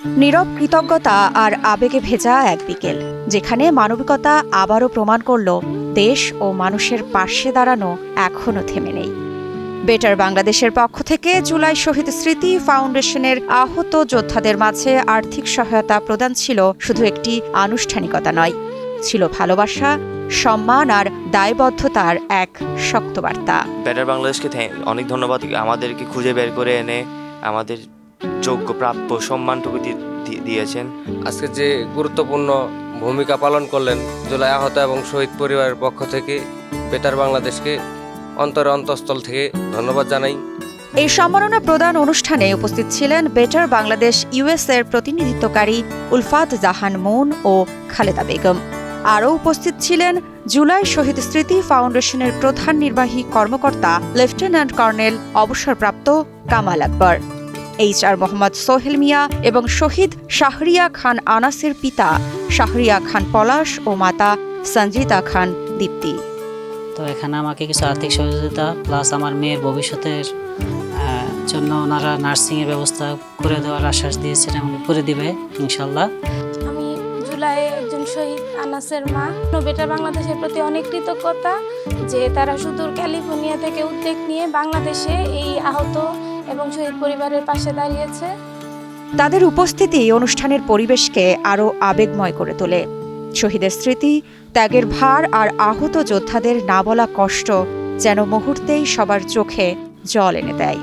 নীরব কৃতজ্ঞতা আর আবেগে ভেজা এক বিকেল, যেখানে মানবিকতা আবারও প্রমাণ করল দেশ ও মানুষের পাশে দাঁড়ানো এখনও থেমে নেই। বেটার বাংলাদেশের পক্ষ থেকে জুলাই শহীদ স্মৃতি ফাউন্ডেশনের আহত যোদ্ধাদের মাঝে আর্থিক সহায়তা প্রদান ছিল শুধু একটি আনুষ্ঠানিকতা নয়, ছিল ভালোবাসা, সম্মান আর দায়বদ্ধতার এক শক্ত বার্তা। বেটার বাংলাদেশকে অনেক ধন্যবাদ, আমাদেরকে খুঁজে বের করে এনে আমাদের যোগ্য প্রাপ্য সম্মানটুকু দিয়েছেন। আজকে যে গুরুত্বপূর্ণ ভূমিকা পালন করলেন জুলাই আহত এবং শহীদ পরিবারের পক্ষ থেকে বেটার বাংলাদেশকে অন্তঃস্থল থেকে ধন্যবাদ জানাই। এই সম্মাননা প্রদান অনুষ্ঠানে উপস্থিত ছিলেন বেটার বাংলাদেশ ইউএসএর প্রতিনিধিত্বকারী উলফাত জাহান মুন ও খালেদা বেগম। আরও উপস্থিত ছিলেন জুলাই শহীদ স্মৃতি ফাউন্ডেশনের প্রধান নির্বাহী কর্মকর্তা লেফটেন্যান্ট কর্নেল অবসরপ্রাপ্ত কামাল আকবর, HR মোহাম্মদ সোহেল মিয়া এবং শহীদ শাহরিয়া খান আনাসের পিতা শাহরিয়া খান পলাশ ও মাতা সঞ্জিতা খান দীপ্তি। তো এখানে আমাকে কিছু আর্থিক সহযোগিতা প্লাস আমার মেয়ের ভবিষ্যতের জন্য ওনারা নার্সিংয়ের ব্যবস্থা করে দেওয়ার আশ্বাস দিয়েছেন এবং করে দিবে ইনশাল্লাহ। আমি জুলাই একজন শহীদ আনাসের মা। বেটার বাংলাদেশের প্রতি অনেক কৃতজ্ঞতা যে তারা সুদূর ক্যালিফোর্নিয়া থেকে উদ্যোগ নিয়ে বাংলাদেশে এই আহত এবং শহীদ পরিবারের পাশে দাঁড়িয়েছে। তাদের উপস্থিতি অনুষ্ঠানের পরিবেশকে আরও আবেগময় করে তোলে। শহীদের স্মৃতি, ত্যাগের ভার আর আহত যোদ্ধাদের না বলা কষ্ট যেন মুহূর্তেই সবার চোখে জল এনে দেয়,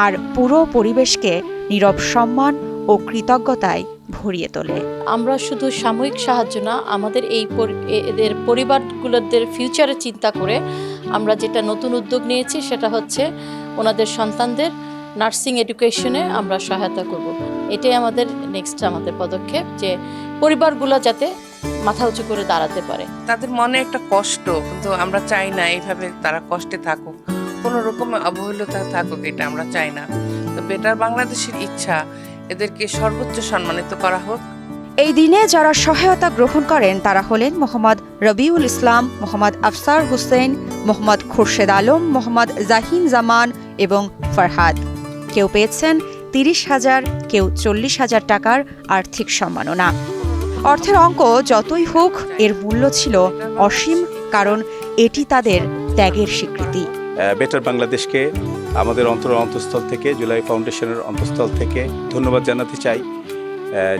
আর পুরো পরিবেশকে নীরব সম্মান ও কৃতজ্ঞতায় ভরিয়ে তোলে। আমরা শুধু সাময়িক সাহায্য না, আমাদের এদের পরিবারগুলোদের ফিউচারে চিন্তা করে আমরা যেটা নতুন উদ্যোগ নিয়েছি সেটা হচ্ছে ওনাদের সন্তানদের নার্সিং এডুকেশনে আমরা সহায়তা করব। এটাই আমাদের আমাদের পদক্ষেপ, যে পরিবারগুলো যাতে মাথা উঁচু করে দাঁড়াতে পারে। তাদের মনে একটা কষ্ট, কিন্তু আমরা চাই না এইভাবে তারা কষ্টে থাকুক, কোনো রকম অবহেলিত থাকুক, এটা আমরা চাই না। তো বেটার বাংলাদেশের ইচ্ছা এদেরকে সর্বোচ্চ সম্মানিত করা হোক। এই দিনে যারা সহায়তা গ্রহণ করেন তারা হলেন মোহাম্মদ রবিউল ইসলাম, মোহাম্মদ আফসার হোসেন, মোহাম্মদ খুরশেদ আলম, মোহাম্মদ জাহিন জামান এবং ফরহাদ। কেউ পেয়েছেন 30,000, কেউ 40,000 টাকার আর্থিক সম্মাননা। অর্থের অঙ্ক যতই হোক, এর মূল্য ছিল অসীম, কারণ এটি তাদের ত্যাগের স্বীকৃতি। বেটার বাংলাদেশকে আমাদের অন্তঃস্থল থেকে, জুলাই ফাউন্ডেশনের অন্তঃস্থল থেকে ধন্যবাদ জানাতে চাই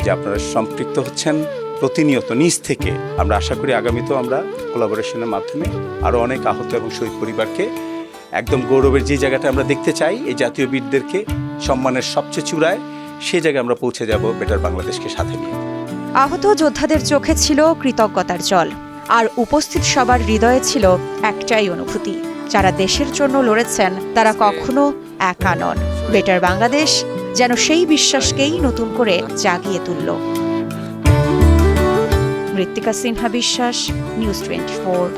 যে আপনারা সম্পৃক্ত হচ্ছেন প্রতিনিয়ত নিজ থেকে। আমরা আশা করি আগামীতেও আমরা কোলাবোরেশনের মাধ্যমে আরও অনেক আহত এবং শহীদ পরিবারকে একদম গৌরবের যে জায়গাটা আমরা দেখতে চাই, এই জাতীয় বীরদেরকে সম্মানের সবচেয়ে চূড়ায়, সেই জায়গায় আমরা পৌঁছে যাব বেটার বাংলাদেশকে সাথে নিয়ে। আহত যোদ্ধাদের চোখে ছিল কৃতজ্ঞতার জল, আর উপস্থিত সবার হৃদয়ে ছিল একটাই অনুভূতি, যারা দেশের জন্য লড়েছেন তারা কখনো একা নন। বেটার বাংলাদেশ যেন সেই বিশ্বাসকেই নতুন করে জাগিয়ে তুলল। মৃত্তিকা সিনহা বিশ্বাস, নিউজ 24।